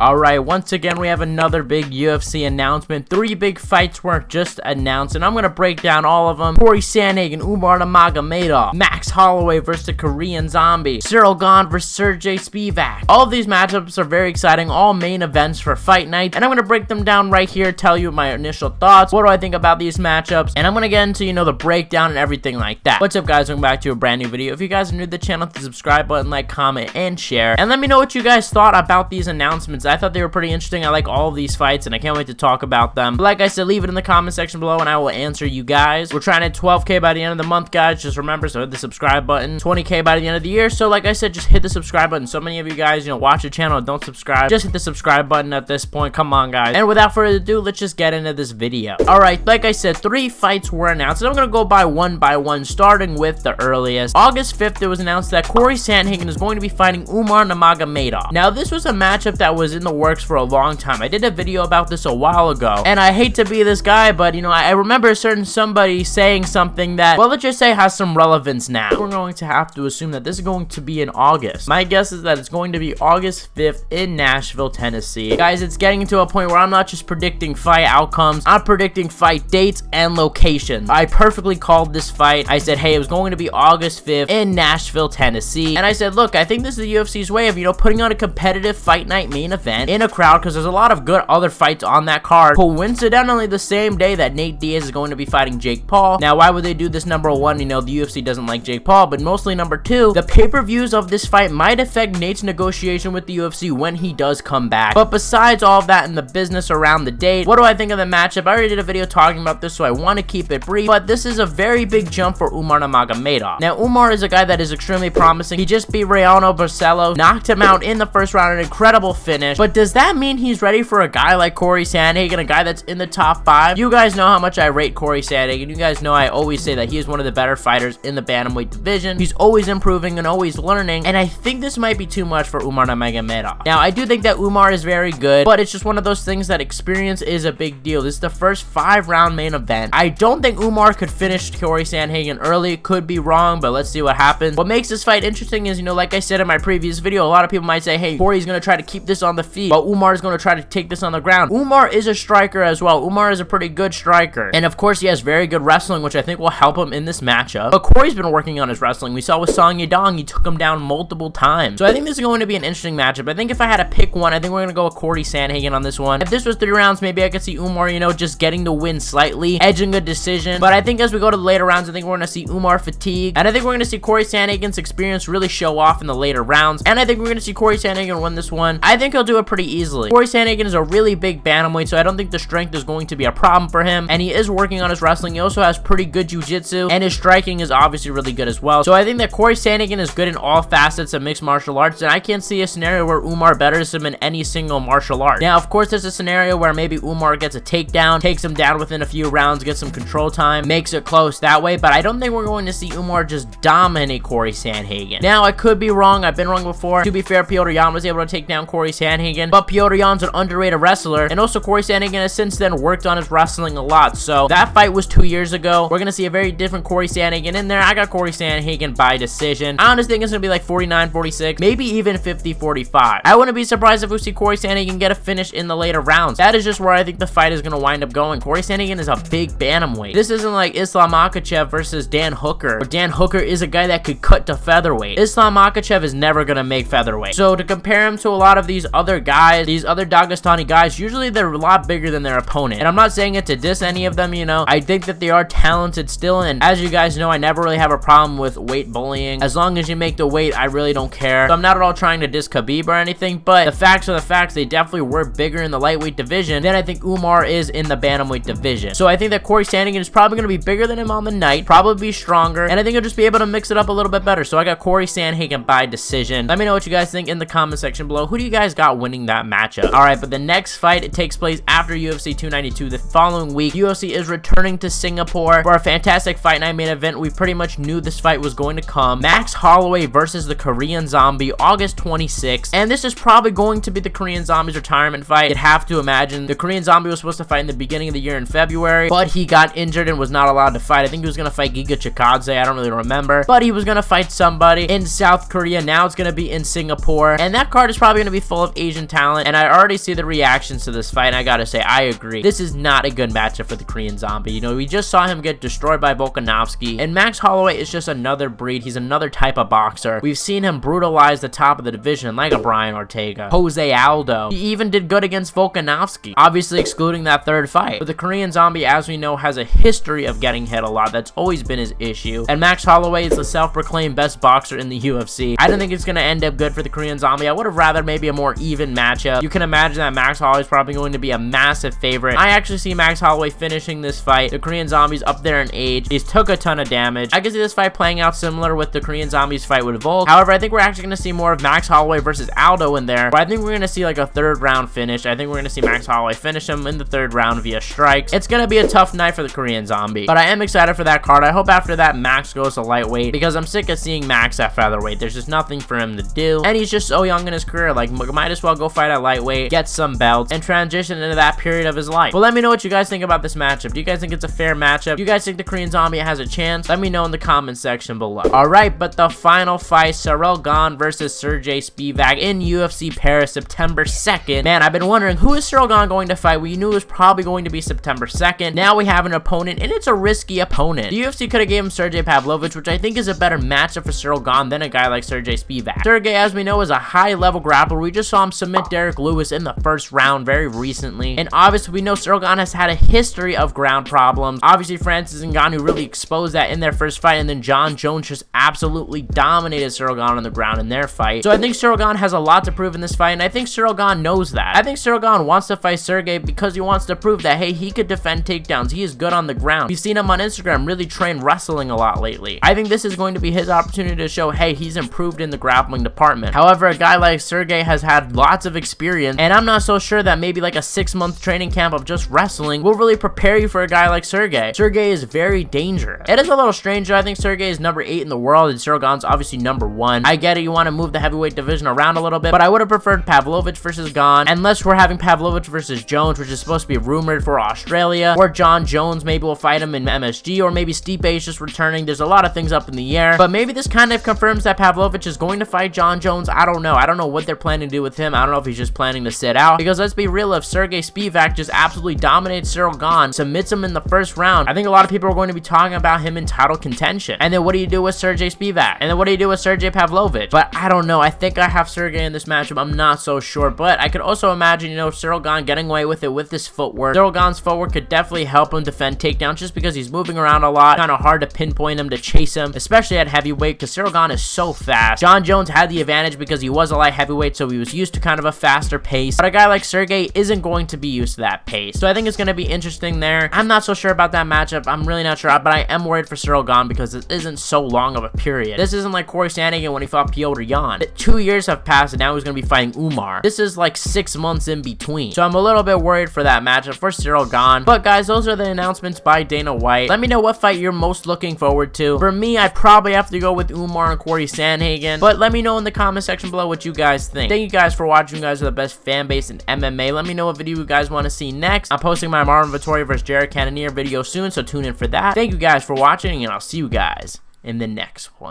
Alright, once again we have another big UFC announcement. 3 big fights were just announced, and I'm gonna break down all of them. Corey Sandhagen, Umar Nurmagomedov, Max Holloway versus the Korean Zombie, Cyril Gane versus Sergey Spivak. All of these matchups are very exciting, all main events for Fight Night, and I'm gonna break them down right here, tell you my initial thoughts, what do I think about these matchups, and I'm gonna get into, the breakdown and everything like that. What's up, guys? Welcome back to a brand new video. If you guys are new to the channel, hit the subscribe button, like, comment, and share, and let me know what you guys thought about these announcements. I thought they were pretty interesting. I like all of these fights, and I can't wait to talk about them. But like I said, leave it in the comment section below, and I will answer you guys. We're trying to hit 12K by the end of the month, guys. Just remember, so hit the subscribe button. 20K by the end of the year. So like I said, just hit the subscribe button. So many of you guys, watch the channel and don't subscribe. Just hit the subscribe button at this point. Come on, guys. And without further ado, let's just get into this video. Alright, like I said, 3 fights were announced, and I'm gonna go by one, starting with the earliest. August 5th, it was announced that Corey Sandhagen is going to be fighting Umar Nurmagomedov. Now, this was a matchup that was in the works for a long time. I did a video about this a while ago, and I hate to be this guy, but I remember somebody saying something that, well, let's just say has some relevance now. We're going to have to assume that this is going to be in August. My guess is that it's going to be August 5th in Nashville, Tennessee. Guys, it's getting to a point where I'm not just predicting fight outcomes, I'm predicting fight dates and locations. I perfectly called this fight. I said, hey, it was going to be August 5th in Nashville, Tennessee, and I said, look, I think this is the UFC's way of, putting on a competitive Fight Night main event in a crowd, because there's a lot of good other fights on that card. Coincidentally, the same day that Nate Diaz is going to be fighting Jake Paul. Now, why would they do this? Number one, the UFC doesn't like Jake Paul, but mostly number two, the pay-per-views of this fight might affect Nate's negotiation with the UFC when he does come back. But besides all of that and the business around the date, what do I think of the matchup? I already did a video talking about this, so I want to keep it brief, but this is a very big jump for Umar Nurmagomedov. Now, Umar is a guy that is extremely promising. He just beat Rayano Barcelo, knocked him out in the first round, an incredible finish, but does that mean he's ready for a guy like Corey Sandhagen, a guy that's in the top 5? You guys know how much I rate Corey Sandhagen. You guys know I always say that he is one of the better fighters in the bantamweight division. He's always improving and always learning, and I think this might be too much for Umar Nurmagomedov. Now, I do think that Umar is very good, but it's just one of those things that experience is a big deal. This is the first 5-round main event. I don't think Umar could finish Corey Sandhagen early. Could be wrong, but let's see what happens. What makes this fight interesting is, like I said in my previous video, a lot of people might say, hey, Corey's gonna try to keep this on the feet, but Umar is gonna try to take this on the ground. Umar is a striker as well. Umar is a pretty good striker, and of course he has very good wrestling, which I think will help him in this matchup. But Corey's been working on his wrestling. We saw with Song Yadong, he took him down multiple times. So I think this is going to be an interesting matchup. I think if I had to pick one, I think we're gonna go with Corey Sandhagen on this one. If this was 3 rounds, maybe I could see Umar, just getting the win slightly, edging a decision. But I think as we go to the later rounds, I think we're gonna see Umar fatigue, and I think we're gonna see Corey Sandhagen's experience really show off in the later rounds, and I think we're gonna see Corey Sandhagen win this one. I think he'll do it pretty easily. Corey Sandhagen is a really big bantamweight, so I don't think the strength is going to be a problem for him, and he is working on his wrestling. He also has pretty good jiu-jitsu, and his striking is obviously really good as well. So I think that Corey Sandhagen is good in all facets of mixed martial arts, and I can't see a scenario where Umar betters him in any single martial art. Now, of course, there's a scenario where maybe Umar gets a takedown, takes him down within a few rounds, gets some control time, makes it close that way, but I don't think we're going to see Umar just dominate Corey Sandhagen. Now, I could be wrong. I've been wrong before. To be fair, Petr Yan was able to take down Corey Sandhagen, but Petr Yan's an underrated wrestler, and also Corey Sandhagen has since then worked on his wrestling a lot. So that fight was 2 years ago. We're gonna see a very different Corey Sandhagen in there. I got Corey Sandhagen by decision. I honestly think it's gonna be like 49-46, maybe even 50-45. I wouldn't be surprised if we see Corey Sandhagen get a finish in the later rounds. That is just where I think the fight is gonna wind up going. Corey Sandhagen is a big bantamweight. This isn't like Islam Makhachev versus Dan Hooker, or Dan Hooker is a guy that could cut to featherweight. Islam Makhachev is never gonna make featherweight. So to compare him to a lot of these other guys, these other Dagestani guys, usually they're a lot bigger than their opponent. And I'm not saying it to diss any of them, I think that they are talented still, and as you guys know, I never really have a problem with weight bullying. As long as you make the weight, I really don't care. So I'm not at all trying to diss Khabib or anything, but the facts are the facts. They definitely were bigger in the lightweight division than I think Umar is in the bantamweight division. So I think that Corey Sandhagen is probably going to be bigger than him on the night, probably be stronger, and I think he'll just be able to mix it up a little bit better. So I got Corey Sandhagen by decision. Let me know what you guys think in the comment section below. Who do you guys got winning that matchup? Alright, but the next fight, it takes place after UFC 292 the following week. UFC is returning to Singapore for a fantastic Fight Night main event. We pretty much knew this fight was going to come. Max Holloway versus the Korean Zombie, August 26th, and this is probably going to be the Korean Zombie's retirement fight. You'd have to imagine. The Korean Zombie was supposed to fight in the beginning of the year in February, but he got injured and was not allowed to fight. I think he was going to fight Giga Chikadze. I don't really remember, but he was going to fight somebody in South Korea. Now it's going to be in Singapore, and that card is probably going to be full of Asian talent, and I already see the reactions to this fight, and I gotta say, I agree. This is not a good matchup for the Korean Zombie. You know, we just saw him get destroyed by Volkanovski, and Max Holloway is just another breed. He's another type of boxer. We've seen him brutalize the top of the division like a Brian Ortega, Jose Aldo. He even did good against Volkanovski, obviously excluding that third fight. But the Korean Zombie, as we know, has a history of getting hit a lot. That's always been his issue. And Max Holloway is the self-proclaimed best boxer in the UFC. I don't think it's going to end up good for the Korean Zombie. I would have rather maybe a more even matchup. You can imagine that Max Holloway is probably going to be a massive favorite. I actually see Max Holloway finishing this fight. The Korean Zombie's up there in age. He's took a ton of damage. I can see this fight playing out similar with the Korean Zombie's fight with Volk. However, I think we're actually going to see more of Max Holloway versus Aldo in there. But I think we're going to see like a third round finish. I think we're going to see Max Holloway finish him in the third round via strikes. It's going to be a tough night for the Korean Zombie. But I am excited for that card. I hope after that Max goes to lightweight, because I'm sick of seeing Max at featherweight. There's just nothing for him to do. And he's just so young in his career. Like, might as well go fight at lightweight, get some belts, and transition into that period of his life. But let me know what you guys think about this matchup. Do you guys think it's a fair matchup? Do you guys think the Korean Zombie has a chance? Let me know in the comment section below. Alright, but the final fight, Ciryl Gane versus Sergey Spivak in UFC Paris, September 2nd. Man, I've been wondering, who is Ciryl Gane going to fight? We knew it was probably going to be September 2nd. Now we have an opponent, and it's a risky opponent. The UFC could have gave him Sergey Pavlovich, which I think is a better matchup for Ciryl Gane than a guy like Sergey Spivak. Sergey, as we know, is a high-level grappler. We just saw him submit Derek Lewis in the first round very recently. And obviously, we know Ciryl Gane has had a history of ground problems. Obviously, Francis Ngannou really exposed that in their first fight, and then John Jones just absolutely dominated Ciryl Gane on the ground in their fight. So I think Ciryl Gane has a lot to prove in this fight, and I think Ciryl Gane knows that. I think Ciryl Gane wants to fight Sergey because he wants to prove that, hey, he could defend takedowns. He is good on the ground. We've seen him on Instagram really train wrestling a lot lately. I think this is going to be his opportunity to show, hey, he's improved in the grappling department. However, a guy like Sergey has had lots of experience, and I'm not so sure that maybe like a 6-month training camp of just wrestling will really prepare you for a guy like Sergey. Sergey is very dangerous. It is a little strange, though. I think Sergey is number 8 in the world, and Ciryl Gane's obviously number 1. I get it, you want to move the heavyweight division around a little bit, but I would have preferred Pavlovich versus Gane, unless we're having Pavlovich versus Jones, which is supposed to be rumored for Australia, or John Jones maybe will fight him in MSG, or maybe Stipe is just returning. There's a lot of things up in the air, but maybe this kind of confirms that Pavlovich is going to fight John Jones. I don't know. I don't know what they're planning to do with him. I don't know if he's just planning to sit out, because let's be real, if Sergey Spivak just absolutely dominates Ciryl Gane, submits him in the first round, I think a lot of people are going to be talking about him in title contention. And then what do you do with Sergey Spivak? And then what do you do with Sergey Pavlovich? But I don't know. I think I have Sergey in this matchup. I'm not so sure, but I could also imagine, you know, Ciryl Gane getting away with it with his footwork. Ciryl Gane's footwork could definitely help him defend takedowns just because he's moving around a lot. Kind of hard to pinpoint him, to chase him, especially at heavyweight, because Ciryl Gane is so fast. John Jones had the advantage because he was a light heavyweight, so he was used to kind of a faster pace, but a guy like Sergey isn't going to be used to that pace. So I think it's going to be interesting there. I'm not so sure about that matchup. I'm really not sure, but I am worried for Ciryl Gane because it isn't so long of a period. This isn't like Corey Sandhagen when he fought Petr Yan. 2 years have passed, and now he's going to be fighting Umar. This is like 6 months in between. So I'm a little bit worried for that matchup for Ciryl Gane. But guys, those are the announcements by Dana White. Let me know what fight you're most looking forward to. For me, I probably have to go with Umar and Corey Sandhagen, but let me know in the comment section below what you guys think. Thank you guys for watching. You guys are the best fan base in MMA. Let me know what video you guys want to see next. I'm posting my Marvin Vettori versus Jared Cannonier video soon, so tune in for that. Thank you guys for watching, and I'll see you guys in the next one.